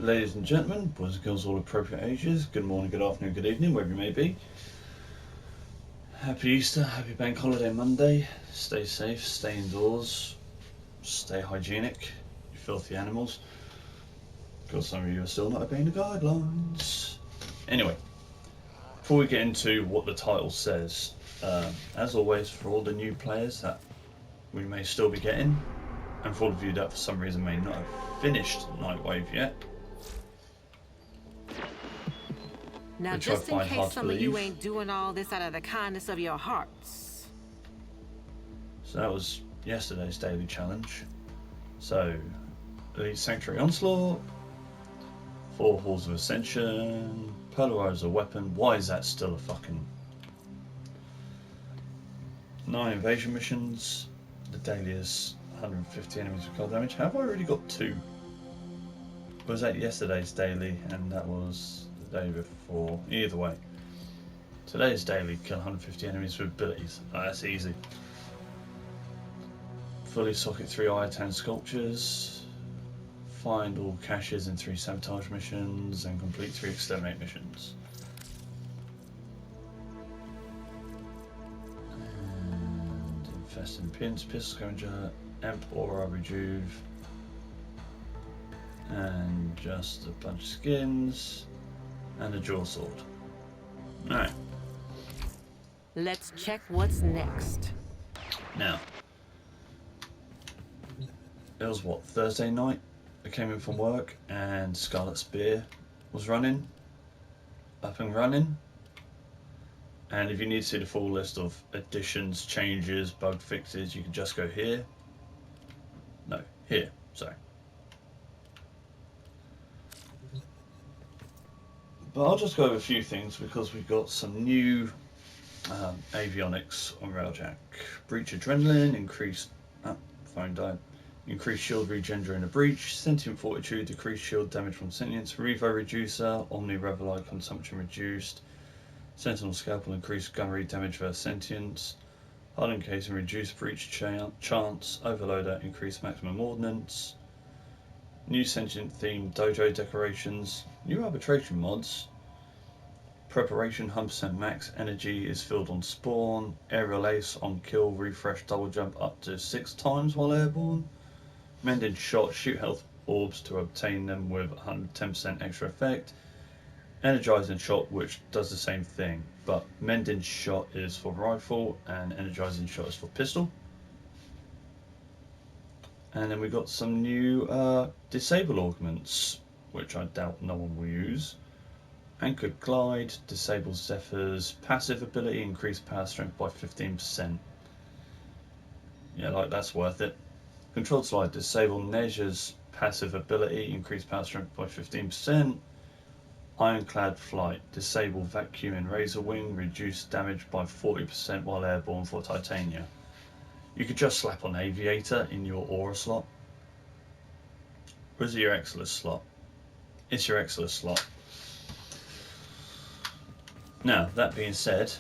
Ladies and gentlemen, boys and girls all appropriate ages, good morning, good afternoon, good evening, wherever you may be. Happy Easter, happy Bank Holiday Monday. Stay safe, stay indoors, stay hygienic, you filthy animals. Because some of you are still not obeying the guidelines. Anyway, before we get into what the title says, as always, for all the new players that we may still be getting, and for all of you that for some reason may not have finished Nightwave yet, now, which I just in find case hard to some of you believe. ain't doing all this out of the kindness of your hearts. So that was yesterday's daily challenge. So, Elite Sanctuary Onslaught, 4 Halls of Ascension, Polarizer Weapon. Why is that still a fucking... 9 Invasion Missions. The daily is 150 enemies with cold damage. Have I already got 2? Was that yesterday's daily and that was the day before? Either way. Today's daily, kill 150 enemies with abilities. Oh, that's easy. Fully socket 3 Iatan sculptures. Find all caches in 3 sabotage missions and complete 3 exterminate missions. And infest in pins, pistol scavenger, amp aura rejuve, and just a bunch of skins and a dual sword. Alright. Let's check what's next. Now, it was what, Thursday night? I came in from work and Scarlet Spear was running, up and running. And if you need to see the full list of additions, changes, bug fixes, you can just go here. No, here, sorry. But I'll just go over a few things because we've got some new avionics on Railjack. Breach Adrenaline, increased... phone died. Increased shield regen during a breach, Sentient Fortitude, decreased shield damage from sentience, Revo Reducer, Omni Revelite consumption reduced, Sentinel Scalpel, increased gunnery damage versus sentience, Hardened Casing, reduced breach chance, Overloader, increased maximum ordnance, new sentient themed dojo decorations, new arbitration mods, Preparation 100% max energy is filled on spawn, Aerial Ace on kill, refresh double jump up to 6 times while airborne, Mending Shot, shoot health orbs to obtain them with 110% extra effect. Energizing Shot, which does the same thing, but Mending Shot is for rifle and Energizing Shot is for pistol. And then we got some new disable augments, which I doubt no one will use. Anchored Glide, disables Zephyr's passive ability, increased power strength by 15%. Yeah, like that's worth it. Controlled Slide, disable Neja's passive ability, increased power strength by 15%. Ironclad Flight, disable Vacuum and Razor Wing, reduce damage by 40% while airborne for Titania. You could just slap on Aviator in your Aura slot. Or is it your Exilus slot? It's your Exilus slot. Now, that being said,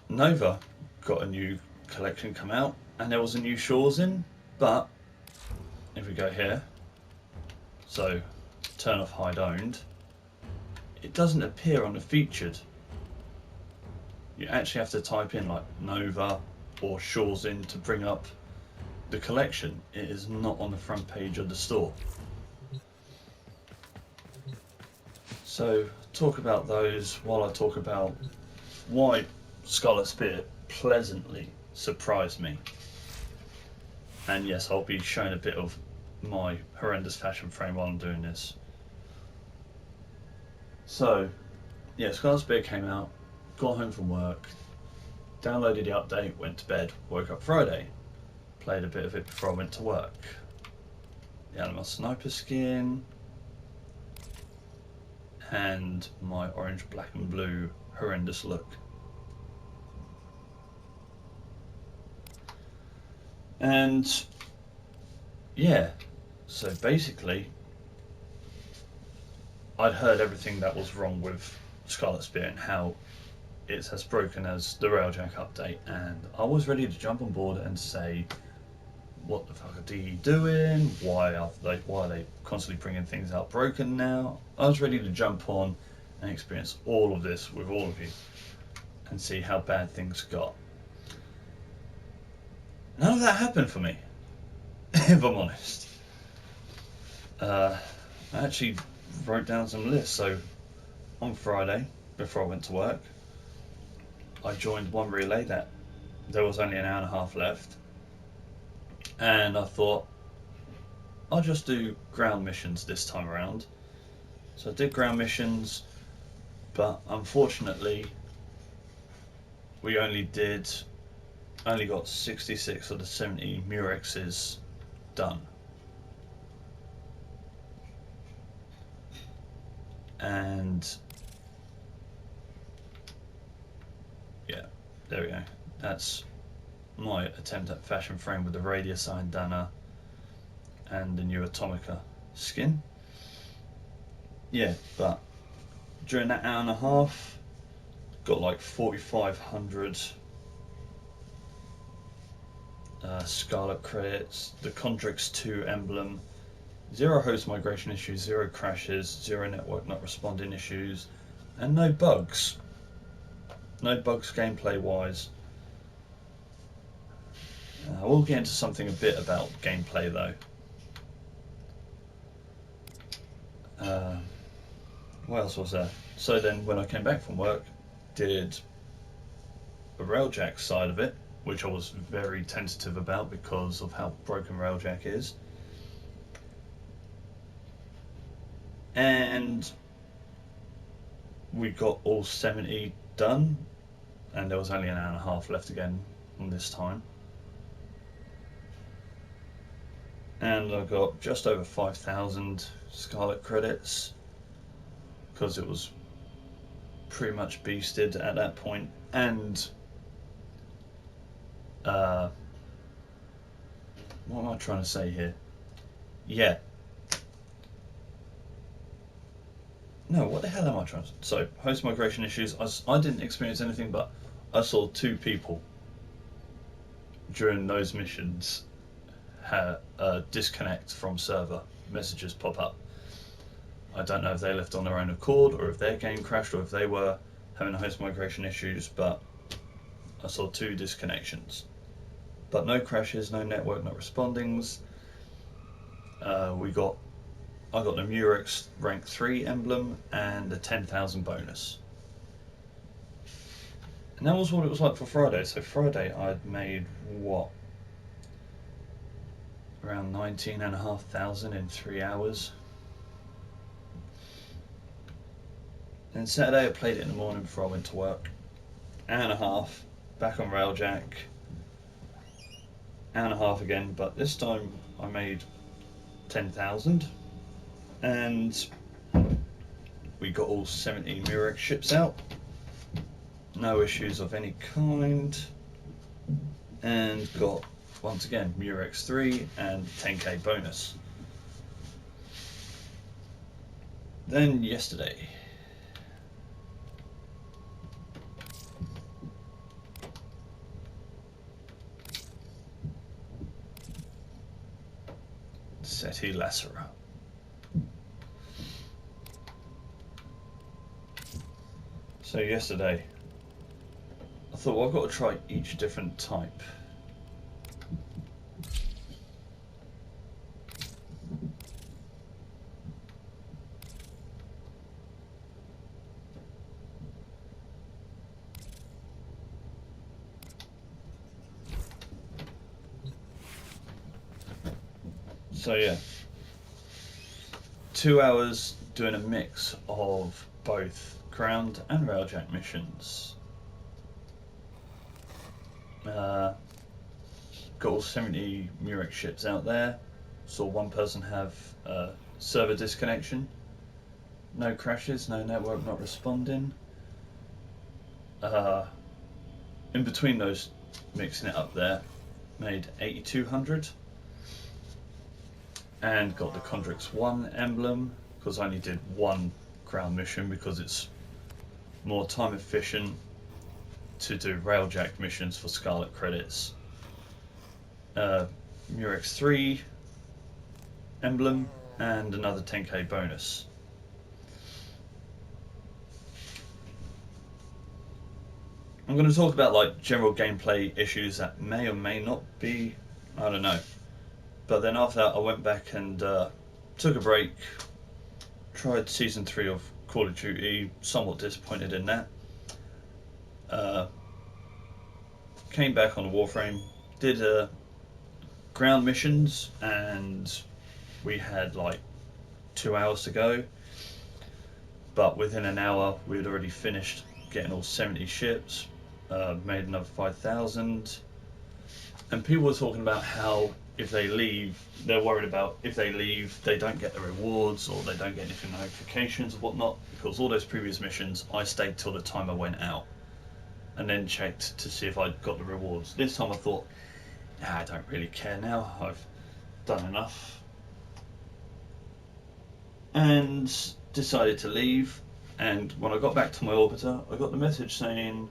Nova got a new collection come out, and there was a new Shores in, but if we go here, so turn off hide owned, it doesn't appear on the featured. You actually have to type in like Nova or Shores in to bring up the collection. It is not on the front page of the store. So talk about those while I talk about why Scarlet Spear pleasantly surprised me. And yes, I'll be showing a bit of my horrendous fashion frame while I'm doing this. So, yeah, Scarlet Spear came out, got home from work, downloaded the update, went to bed, woke up Friday, played a bit of it before I went to work. The Animal Sniper skin, and my orange, black and blue horrendous look. And yeah, so basically I'd heard everything that was wrong with Scarlet Spear and how it's as broken as the Railjack update, and I was ready to jump on board and say what the fuck are DE doing? Why are they constantly bringing things out broken now? I was ready to jump on and experience all of this with all of you and see how bad things got. None of that happened for me, if I'm honest. I actually wrote down some lists. So on Friday, before I went to work, I joined one relay that there was only an hour and a half left, and I thought I'll just do ground missions this time around. So I did ground missions, but unfortunately we only got 66 of the 70 Murexes done. And yeah, there we go. That's my attempt at fashion frame with the radius Dana and the new Atomica skin. Yeah, but during that hour and a half, got like 4,500 Scarlet credits, the Condrix 2 emblem, 0 host migration issues, 0 crashes, 0 network not responding issues, and no bugs. No bugs gameplay wise. I will get into something a bit about gameplay though. What else was there? So then when I came back from work, did the Railjack side of it, which I was very tentative about because of how broken Railjack is. And we got all 70 done, and there was only an hour and a half left again on this time. And I got just over 5,000 Scarlet credits because it was pretty much beasted at that point. And what am I trying to say here? Yeah. No, what the hell am I trying to say? So, host migration issues, I didn't experience anything, but I saw 2 people during those missions disconnect from server, messages pop up. I don't know if they left on their own accord or if their game crashed or if they were having host migration issues, but I saw 2 disconnections. But no crashes, no network not respondings. I got the Murex rank 3 emblem and the 10,000 bonus. And that was what it was like for Friday. So Friday I'd made what? Around 19,500 in 3 hours. Then Saturday I played it in the morning before I went to work. Hour and a half, back on Railjack. Hour and a half again, but this time I made 10,000. And we got all 70 Murex ships out. No issues of any kind. And got, once again, Murex 3 and 10k bonus. Then yesterday, Seti Lacera. So yesterday, I thought, well, I've got to try each different type. So yeah, 2 hours doing a mix of both ground and Railjack missions. Got all 70 Murex ships out there. Saw one person have server disconnection. No crashes, no network not responding. In between those, mixing it up there, made 8,200. And got the Condrix 1 emblem, because I only did 1 ground mission because it's more time efficient to do Railjack missions for Scarlet credits. Murex 3 emblem and another 10k bonus. I'm going to talk about like general gameplay issues that may or may not be, I don't know. But then after that I went back and took a break, tried season 3 of Call of Duty, somewhat disappointed in that. Came back on the Warframe, did ground missions, and we had like 2 hours to go. But within an hour we had already finished getting all 70 ships, made another 5,000. And people were talking about how if they leave, they're worried about if they leave they don't get the rewards or they don't get anything, notifications or whatnot, because all those previous missions I stayed till the timer went out and then checked to see if I'd got the rewards. This time I thought, I don't really care now, I've done enough, and decided to leave. And when I got back to my orbiter I got the message saying,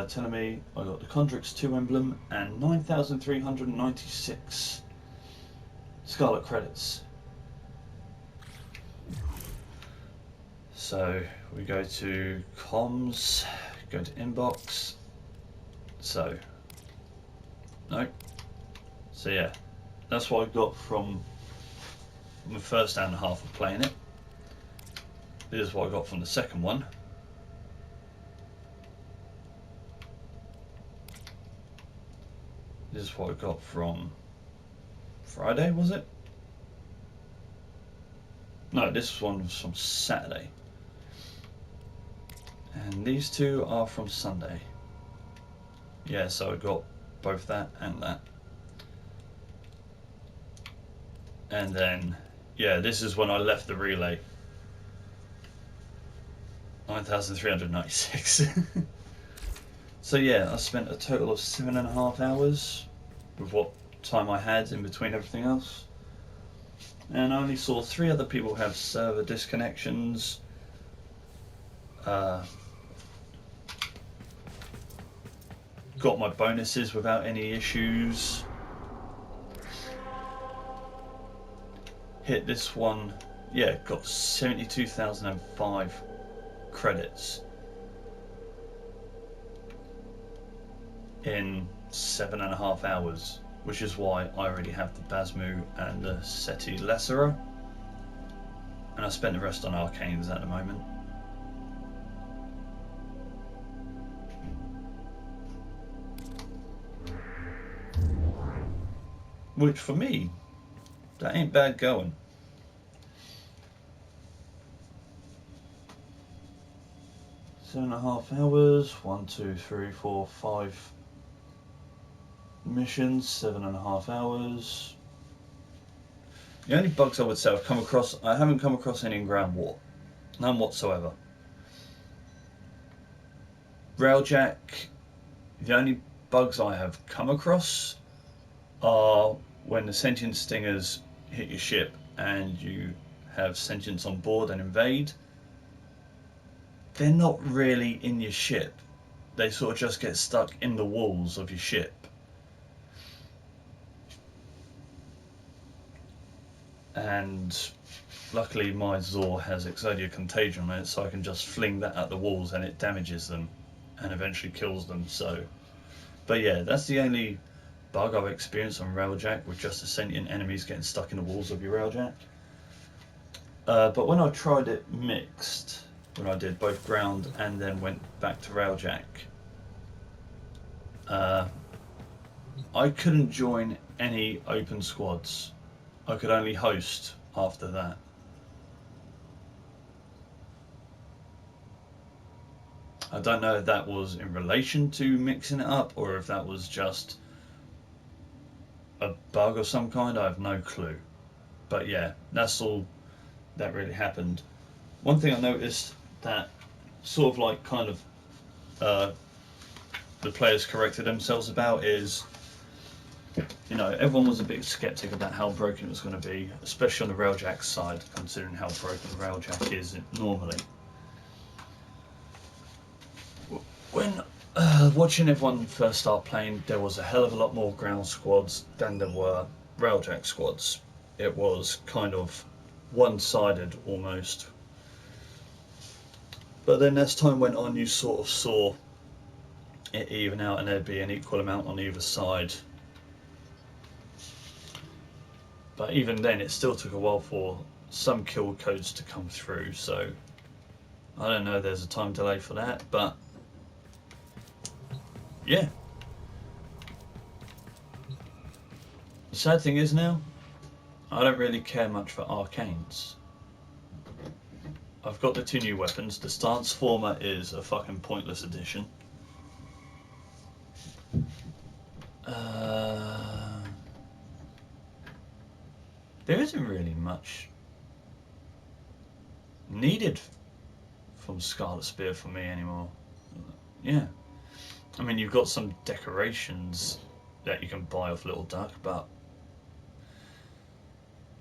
telling me I got the Condrix 2 emblem and 9,396 Scarlet credits. So we go to comms, go to inbox. So yeah, that's what I got from the first hour and a half of playing it. This is what I got from the second one. This is what I got from Friday, was it? No, this one was from Saturday. And these two are from Sunday. Yeah, so I got both that and that. And then, yeah, this is when I left the relay. 9,396. So yeah, I spent a total of 7.5 hours with what time I had in between everything else. And I only saw 3 other people have server disconnections. Got my bonuses without any issues. Hit this one, yeah, got 72,005 credits in 7.5 hours, which is why I already have the Basmu and the Seti Lessera, and I spent the rest on Arcanes at the moment. Which for me, that ain't bad going. 7.5 hours, 1, 2, 3, 4, 5 missions, 7.5 hours. The only bugs I would say I've come across, I haven't come across any in Ground War. None whatsoever. Railjack, the only bugs I have come across are when the sentient stingers hit your ship and you have sentients on board and invade. They're not really in your ship. They sort of just get stuck in the walls of your ship. And luckily my Zor has Exodia Contagion on it, so I can just fling that at the walls and it damages them and eventually kills them. So, but yeah, that's the only bug I've experienced on Railjack, with just the sentient enemies getting stuck in the walls of your Railjack. But when I tried it mixed, when I did both ground and then went back to Railjack, I couldn't join any open squads. I could only host after that. I don't know if that was in relation to mixing it up or if that was just a bug of some kind. I have no clue. But yeah, that's all that really happened. One thing I noticed that sort of like kind of the players corrected themselves about is, you know, everyone was a bit skeptic about how broken it was going to be, especially on the Railjack side, considering how broken the Railjack is normally. When Watching everyone first start playing, there was a hell of a lot more ground squads than there were railjack squads. It was kind of one-sided almost. But then as time went on, you sort of saw it even out and there'd be an equal amount on either side. But even then, it still took a while for some kill codes to come through, so I don't know, there's a time delay for that, but yeah. The sad thing is now, I don't really care much for arcanes. I've got the 2 new weapons. The Stance Former is a fucking pointless addition. There isn't really much needed from Scarlet Spear for me anymore. Yeah. I mean, you've got some decorations that you can buy off Little Duck, but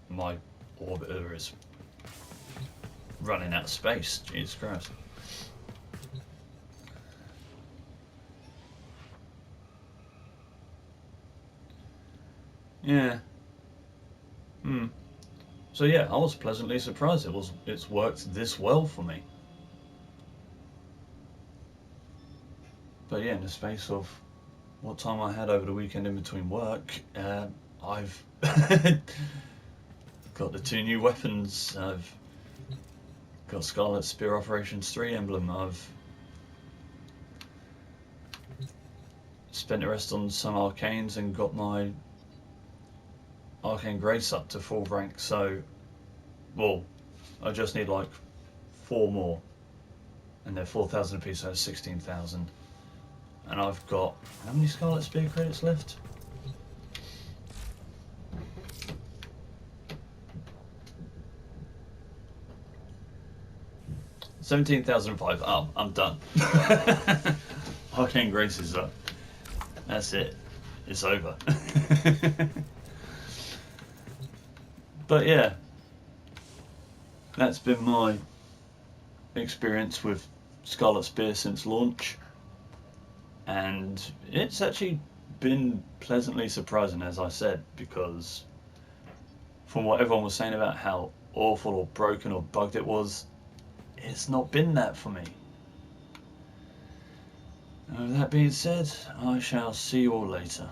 my orbiter is running out of space. Jesus Christ. Yeah. So yeah, I was pleasantly surprised it's worked this well for me. But yeah, in the space of what time I had over the weekend in between work, I've got the 2 new weapons. I've got Scarlet Spear Operations 3 emblem. I've spent the rest on some arcanes and got my Arcane Grace up to full rank, so, well, I just need like 4 more, and they're 4,000 apiece, so that's 16,000. And I've got, how many Scarlet Spear credits left? $17,005. Oh, I'm done. Arcane Grace is up. That's it. It's over. But yeah, that's been my experience with Scarlet Spear since launch, and it's actually been pleasantly surprising, as I said, because from what everyone was saying about how awful or broken or bugged it was, it's not been that for me. And with that being said, I shall see you all later.